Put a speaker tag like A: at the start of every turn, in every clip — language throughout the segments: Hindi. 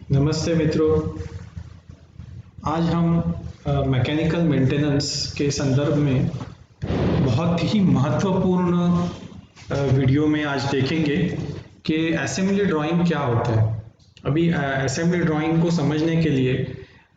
A: नमस्ते मित्रों। आज हम मैकेनिकल मेंटेनेंस के संदर्भ में बहुत ही महत्वपूर्ण वीडियो में आज देखेंगे कि असेंबली ड्राइंग क्या होता है। अभी असेंबली ड्राइंग को समझने के लिए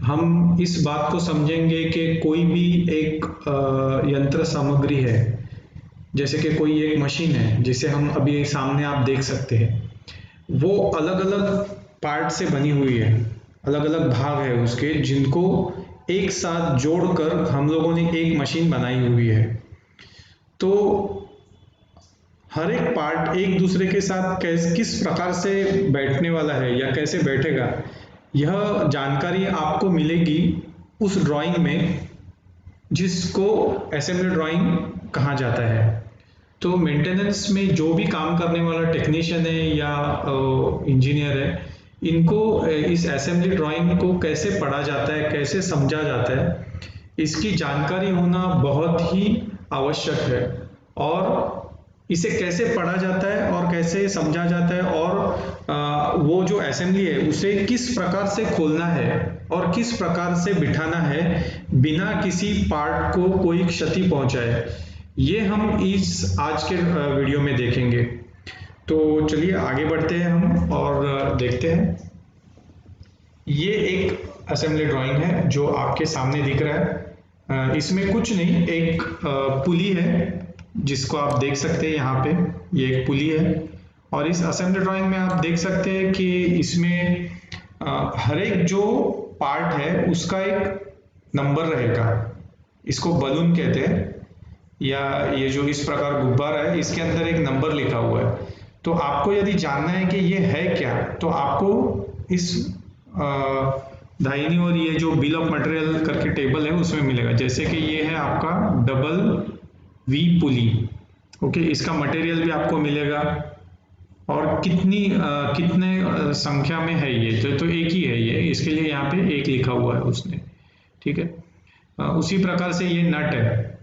A: हम इस बात को समझेंगे कि कोई भी एक यंत्र सामग्री है, जैसे कि कोई एक मशीन है जिसे हम अभी सामने आप देख सकते हैं, वो अलग अलग पार्ट से बनी हुई है, अलग अलग भाग है उसके, जिनको एक साथ जोड़कर हम लोगों ने एक मशीन बनाई हुई है। तो हर एक पार्ट एक दूसरे के साथ किस प्रकार से बैठने वाला है या कैसे बैठेगा, यह जानकारी आपको मिलेगी उस ड्राइंग में जिसको असेंबली ड्राइंग कहा जाता है। तो मेंटेनेंस में जो भी काम करने वाला टेक्नीशियन है या इंजीनियर है, इनको इस असेंबली ड्राइंग को कैसे पढ़ा जाता है, कैसे समझा जाता है, इसकी जानकारी होना बहुत ही आवश्यक है। और इसे कैसे पढ़ा जाता है और कैसे समझा जाता है, और वो जो असेंबली है उसे किस प्रकार से खोलना है और किस प्रकार से बिठाना है बिना किसी पार्ट को कोई क्षति पहुंचाए, ये हम इस आज के वीडियो में देखेंगे। तो चलिए आगे बढ़ते हैं हम और देखते हैं। ये एक असेंबली ड्राइंग है जो आपके सामने दिख रहा है। इसमें कुछ नहीं, एक पुली है जिसको आप देख सकते हैं यहाँ पे, ये एक पुली है। और इस असेंबली ड्राइंग में आप देख सकते हैं कि इसमें हर एक जो पार्ट है उसका एक नंबर रहेगा। इसको बलून कहते हैं, या ये जो इस प्रकार गुब्बारा है इसके अंदर एक नंबर लिखा हुआ है। तो आपको यदि जानना है कि ये है क्या, तो आपको इस दाहिनी ओर ये जो बिल ऑफ मटेरियल करके टेबल है उसमें मिलेगा। जैसे कि ये है आपका डबल वी पुली, ओके, इसका मटेरियल भी आपको मिलेगा और कितने संख्या में है ये, तो एक ही है ये, इसके लिए यहाँ पे एक लिखा हुआ है उसने, ठीक है। उसी प्रकार से ये नट है,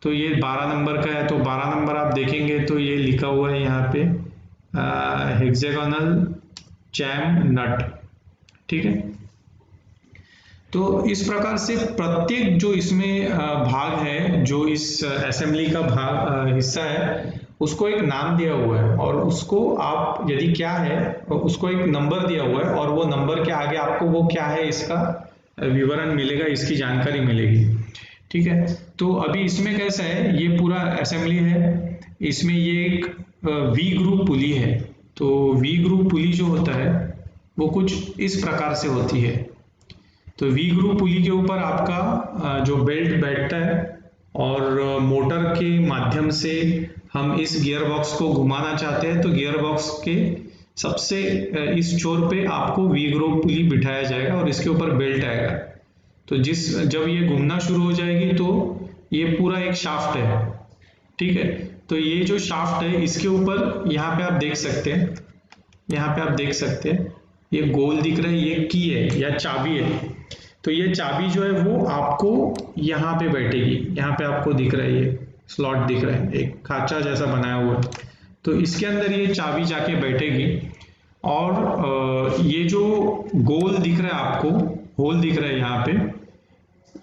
A: तो ये 12 नंबर का है, तो 12 नंबर आप देखेंगे तो ये लिखा हुआ है यहाँ पे हेक्सागोनल जैम नट, ठीक है। तो इस प्रकार से प्रत्येक जो इसमें भाग है, जो इस असेंबली का भाग हिस्सा है, उसको एक नाम दिया हुआ है और उसको आप यदि क्या है उसको एक नंबर दिया हुआ है, और वो नंबर के आगे आपको वो क्या है इसका विवरण मिलेगा, इसकी जानकारी मिलेगी, ठीक है। तो अभी इसमें कैसा है, ये पूरा असेंबली है, इसमें ये एक वी ग्रुप पुली है। तो वी ग्रुप पुली जो होता है वो कुछ इस प्रकार से होती है। तो वी ग्रुप पुली के ऊपर आपका जो बेल्ट बैठता है, और मोटर के माध्यम से हम इस गियर बॉक्स को घुमाना चाहते हैं, तो गियर बॉक्स के सबसे इस छोर पे आपको वी ग्रुप पुली बिठाया जाएगा और इसके ऊपर बेल्ट आएगा। तो जब ये घूमना शुरू हो जाएगी तो ये पूरा एक शाफ्ट है, ठीक है। तो ये जो शाफ्ट है इसके ऊपर यहाँ पे आप देख सकते हैं, यहाँ पे आप देख सकते हैं ये गोल दिख रहा है, ये की है या चाबी है। तो ये चाबी जो है वो आपको यहाँ पे बैठेगी, यहाँ पे आपको दिख रहा है, ये स्लॉट दिख रहा है, एक खांचा जैसा बनाया हुआ है। तो इसके अंदर ये चाबी जाके बैठेगी, और ये जो गोल दिख रहा है आपको, होल दिख रहा है यहाँ पे,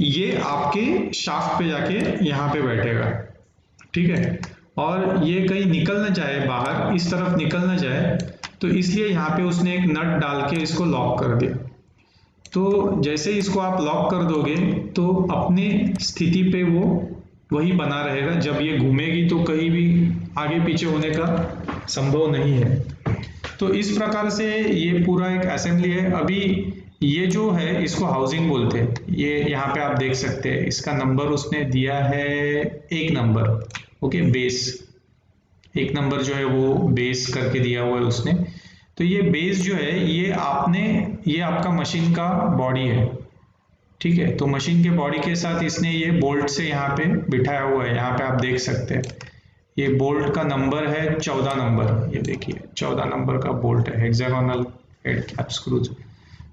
A: ये आपके शाफ्ट पे जाके यहाँ पे बैठेगा, ठीक है। और ये कहीं निकल ना जाए बाहर, इस तरफ निकल ना जाए, तो इसलिए यहाँ पे उसने एक नट डाल के इसको लॉक कर दिया। तो जैसे इसको आप लॉक कर दोगे तो अपने स्थिति पे वो वही बना रहेगा, जब ये घूमेगी तो कहीं भी आगे पीछे होने का संभव नहीं है। तो इस प्रकार से ये पूरा एक असेंबली है। अभी ये जो है इसको हाउसिंग बोलते हैं, ये यहाँ पे आप देख सकते हैं, इसका नंबर उसने दिया है 1 नंबर, ओके, बेस 1 नंबर जो है वो बेस करके दिया हुआ है उसने। तो ये बेस जो है ये आपका मशीन का बॉडी है, ठीक है। तो मशीन के बॉडी के साथ इसने ये बोल्ट से यहाँ पे बिठाया हुआ है, यहाँ पे आप देख सकते हैं ये बोल्ट का नंबर है 14 नंबर, ये देखिए 14 नंबर का बोल्ट है, हेक्सागोनल हेड कैप स्क्रूज।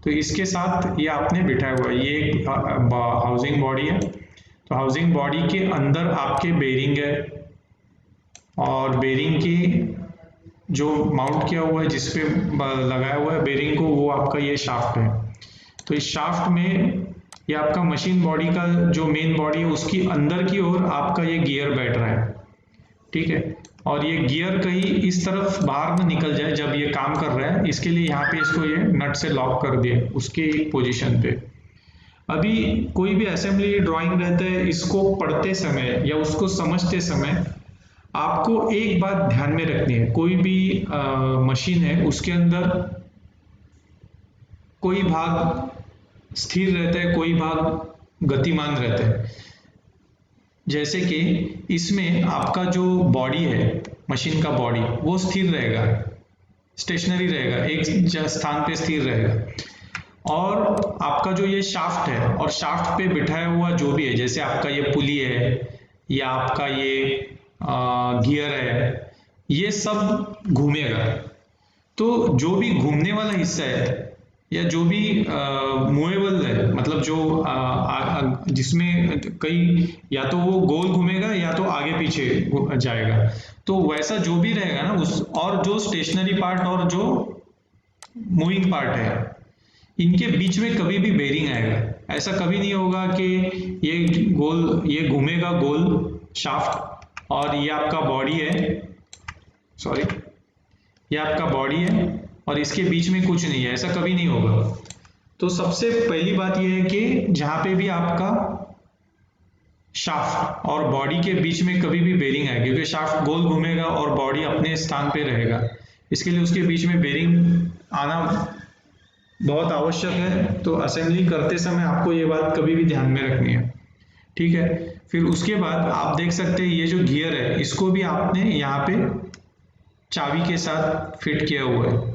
A: तो इसके साथ ये आपने बिठाया हुआ है, ये हाउसिंग बॉडी है। तो हाउसिंग बॉडी के अंदर आपके बेरिंग है, और बेरिंग की जो माउंट किया हुआ है, जिसपे लगाया हुआ है बेरिंग को, वो आपका ये शाफ्ट है। तो इस शाफ्ट में ये आपका मशीन बॉडी का जो मेन बॉडी है उसकी अंदर की ओर आपका ये गियर बैठ रहा है, ठीक है। और ये गियर कहीं इस तरफ बाहर न निकल जाए जब ये काम कर रहा है, इसके लिए यहाँ पे इसको ये नट से लॉक कर दिए उसके एक पोजीशन पे। अभी कोई भी असेंबली ड्राइंग रहता है, इसको पढ़ते समय या उसको समझते समय आपको एक बात ध्यान में रखनी है, कोई भी मशीन है उसके अंदर कोई भाग स्थिर रहता है, कोई भाग गतिमान रहता है। जैसे कि इसमें आपका जो बॉडी है, मशीन का बॉडी, वो स्थिर रहेगा, स्टेशनरी रहेगा, एक स्थान पे स्थिर रहेगा। और आपका जो ये शाफ्ट है, और शाफ्ट पे बिठाया हुआ जो भी है, जैसे आपका ये पुली है या आपका ये गियर है, ये सब घूमेगा। तो जो भी घूमने वाला हिस्सा है या जो भी मूवेबल है, मतलब जो जिसमें कई या तो वो गोल घूमेगा या तो आगे पीछे जाएगा, तो वैसा जो भी रहेगा ना उस, और जो स्टेशनरी पार्ट और जो मूविंग पार्ट है, इनके बीच में कभी भी बेरिंग आएगा। ऐसा कभी नहीं होगा कि ये घूमेगा गोल शाफ्ट और ये आपका बॉडी है, सॉरी, ये आपका बॉडी है और इसके बीच में कुछ नहीं है, ऐसा कभी नहीं होगा। तो सबसे पहली बात यह है कि जहां पे भी आपका शाफ्ट और बॉडी के बीच में कभी भी बेरिंग आएगी, क्योंकि शाफ्ट गोल घूमेगा और बॉडी अपने स्थान पे रहेगा, इसके लिए उसके बीच में बेरिंग आना बहुत आवश्यक है। तो असेंबली करते समय आपको ये बात कभी भी ध्यान में रखनी है, ठीक है। फिर उसके बाद आप देख सकते हैं ये जो गियर है, इसको भी आपने यहाँ पे चाबी के साथ फिट किया हुआ है,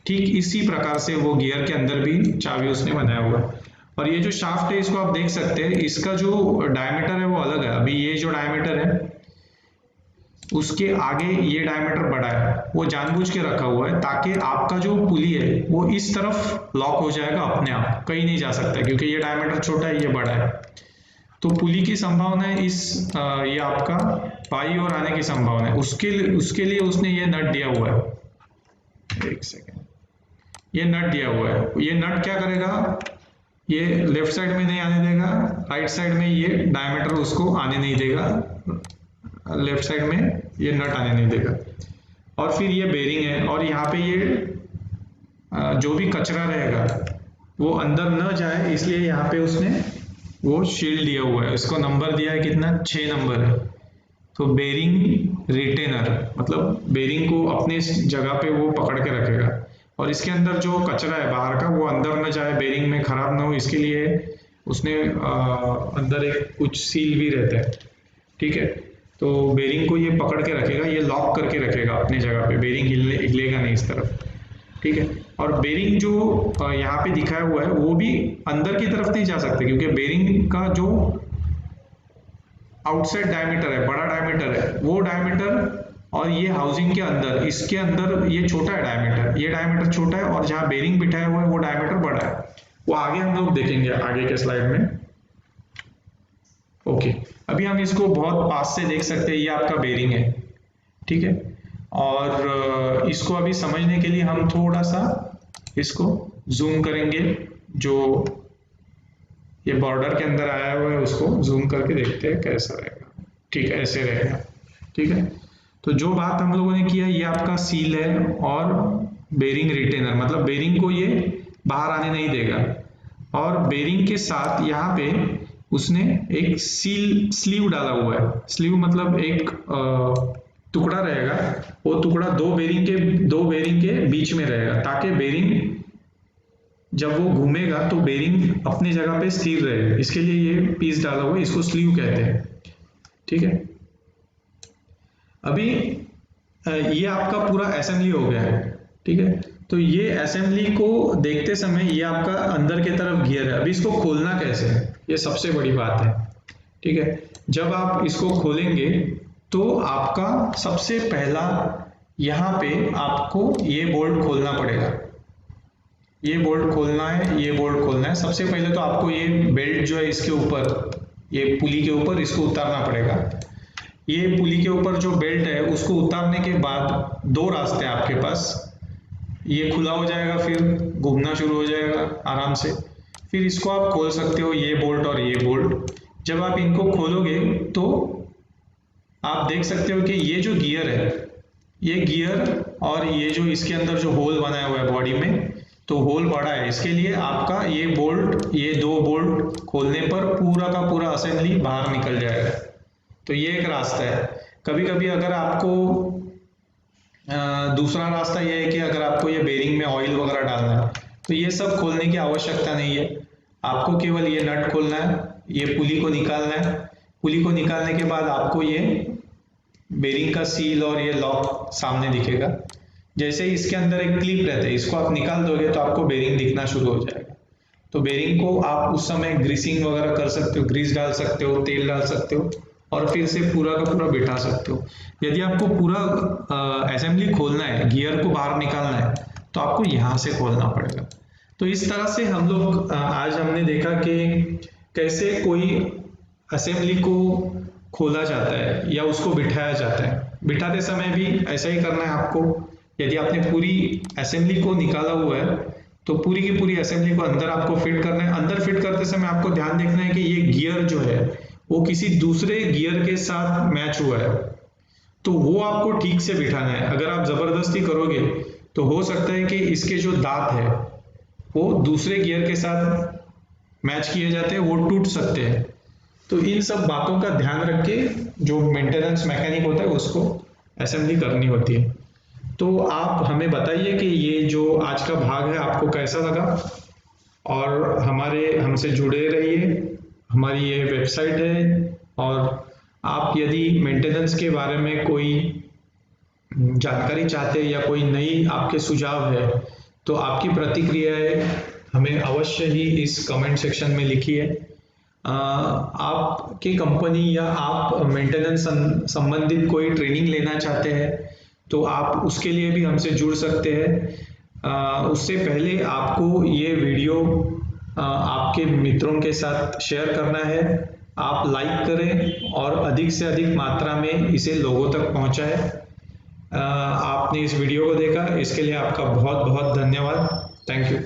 A: ठीक इसी प्रकार से वो गियर के अंदर भी चाबी उसने बनाया हुआ है। और ये जो शाफ्ट है, इसको आप देख सकते हैं, इसका जो डायमीटर है वो अलग है। अभी ये जो डायमीटर है उसके आगे ये डायमीटर बड़ा है, वो जानबूझ के रखा हुआ है ताकि आपका जो पुली है वो इस तरफ लॉक हो जाएगा अपने आप, कहीं नहीं जा सकता, क्योंकि ये डायमीटर छोटा है, ये बड़ा है। तो पुली की संभावना है ये आपका बाई ओर आने की संभावना है, उसके लिए उसने ये नट दिया हुआ है। एक सेकेंड, ये नट दिया हुआ है। ये नट क्या करेगा, ये लेफ्ट साइड में नहीं आने देगा, राइट साइड में ये डायमीटर उसको आने नहीं देगा, लेफ्ट साइड में ये नट आने नहीं देगा। और फिर ये बेरिंग है, और यहाँ पे ये जो भी कचरा रहेगा वो अंदर न जाए, इसलिए यहाँ पे उसने वो शील्ड दिया हुआ है, इसको नंबर दिया है कितना, 6 नंबर है। तो बेरिंग रिटेनर, मतलब बेरिंग को अपने जगह पे वो पकड़ के रखेगा, और इसके अंदर जो कचरा है बाहर का वो अंदर न जाए, बेरिंग में खराब ना हो, इसके लिए उसने अंदर एक कुछ सील भी रहता है, ठीक है। तो बेरिंग को ये पकड़ के रखेगा, ये लॉक करके रखेगा अपनी जगह पे, बेरिंग हिलेगा नहीं इस तरफ, ठीक है। और बेरिंग जो यहाँ पे दिखाया हुआ है वो भी अंदर की तरफ नहीं जा सकते, क्योंकि बेरिंग का जो आउटसाइड डायमीटर है, बड़ा डायमीटर है, वो डायमीटर और ये हाउसिंग के अंदर, इसके अंदर ये छोटा है डायमीटर, ये डायमीटर छोटा है, और जहाँ बेरिंग बिठाया हुआ है वो डायमीटर बड़ा है। वो आगे हम लोग देखेंगे आगे के स्लाइड में। ओके, अभी हम इसको बहुत पास से देख सकते हैं, ये आपका बेरिंग है, ठीक है। और इसको अभी समझने के लिए हम थोड़ा सा इसको जूम करेंगे, जो ये बॉर्डर के अंदर आया हुआ है उसको जूम करके देखते हैं कैसा रहेगा। ठीक है, ऐसे रहेगा, ठीक है। तो जो बात हम लोगों ने किया, ये आपका सील है और बेरिंग रिटेनर, मतलब बेरिंग को ये बाहर आने नहीं देगा, और बेरिंग के साथ यहाँ पे उसने एक स्लीव डाला हुआ है। स्लीव मतलब एक टुकड़ा रहेगा, वो टुकड़ा दो बेरिंग के बीच में रहेगा, ताकि बेरिंग जब वो घूमेगा तो बेरिंग अपनी जगह पे स्थिर रहे, इसके लिए ये पीस डाला हुआ है, इसको स्लीव कहते हैं, ठीक है। अभी ये आपका पूरा असेंबली हो गया है, ठीक है। तो ये असेंबली को देखते समय ये आपका अंदर की तरफ गियर है। अभी इसको खोलना कैसे है, ये सबसे बड़ी बात है, ठीक है। जब आप इसको खोलेंगे तो आपका सबसे पहला यहाँ पे आपको ये बोल्ट खोलना पड़ेगा, ये बोल्ट खोलना है, ये बोल्ट खोलना है। सबसे पहले तो आपको ये बेल्ट जो है इसके ऊपर, ये पुली के ऊपर इसको उतारना पड़ेगा। ये पुली के ऊपर जो बेल्ट है उसको उतारने के बाद दो रास्ते हैं आपके पास। ये खुला हो जाएगा, फिर घूमना शुरू हो जाएगा आराम से। फिर इसको आप खोल सकते हो, ये बोल्ट और ये बोल्ट। जब आप इनको खोलोगे तो आप देख सकते हो कि ये जो गियर है, ये गियर और ये जो इसके अंदर जो होल बनाया हुआ है बॉडी में, तो होल बड़ा है, इसके लिए आपका ये बोल्ट, ये दो बोल्ट खोलने पर पूरा का पूरा असेंबली बाहर निकल जाएगा। तो ये एक रास्ता है। कभी कभी अगर आपको दूसरा रास्ता ये है कि अगर आपको ये बेरिंग में ऑयल वगैरह डालना है तो ये सब खोलने की आवश्यकता नहीं है, आपको केवल ये नट खोलना है, ये पुली को निकालना है। पुली को निकालने के बाद आपको ये बेरिंग का सील और ये लॉक सामने दिखेगा। जैसे ही इसके अंदर एक क्लिप रहता है, इसको आप निकाल दोगे तो आपको बेरिंग दिखना शुरू हो जाएगा। तो बेरिंग को आप उस समय ग्रीसिंग वगैरह कर सकते हो, ग्रीस डाल सकते हो, तेल डाल सकते हो और फिर से पूरा का पूरा बिठा सकते हो। यदि आपको पूरा असेंबली खोलना है, गियर को बाहर निकालना है, तो आपको यहाँ से खोलना पड़ेगा। तो इस तरह से हम लोग आज हमने देखा कि कैसे कोई असेंबली को खोला जाता है या उसको बिठाया जाता है। बिठाते समय भी ऐसा ही करना है आपको। यदि आपने पूरी असेंबली को निकाला हुआ है तो पूरी की पूरी असेंबली को अंदर आपको फिट करना है। अंदर फिट करते समय आपको ध्यान देखना है कि ये गियर जो है वो किसी दूसरे गियर के साथ मैच हुआ है, तो वो आपको ठीक से बिठाना है। अगर आप जबरदस्ती करोगे तो हो सकता है कि इसके जो दांत है वो दूसरे गियर के साथ मैच किए जाते हैं, वो टूट सकते हैं। तो इन सब बातों का ध्यान रख के जो मेंटेनेंस मैकेनिक होता है उसको असेंबली करनी होती है। तो आप हमें बताइए कि ये जो आज का भाग है आपको कैसा लगा, और हमसे जुड़े रहिए। हमारी ये वेबसाइट है, और आप यदि मेंटेनेंस के बारे में कोई जानकारी चाहते हैं या कोई नई आपके सुझाव है तो आपकी प्रतिक्रियाएं हमें अवश्य ही इस कमेंट सेक्शन में लिखिए। आपकी कंपनी या आप मेंटेनेंस संबंधित कोई ट्रेनिंग लेना चाहते हैं तो आप उसके लिए भी हमसे जुड़ सकते हैं। उससे पहले आपको ये वीडियो आपके मित्रों के साथ शेयर करना है। आप लाइक करें और अधिक से अधिक मात्रा में इसे लोगों तक पहुंचाएं। आपने इस वीडियो को देखा, इसके लिए आपका बहुत बहुत धन्यवाद। Thank you.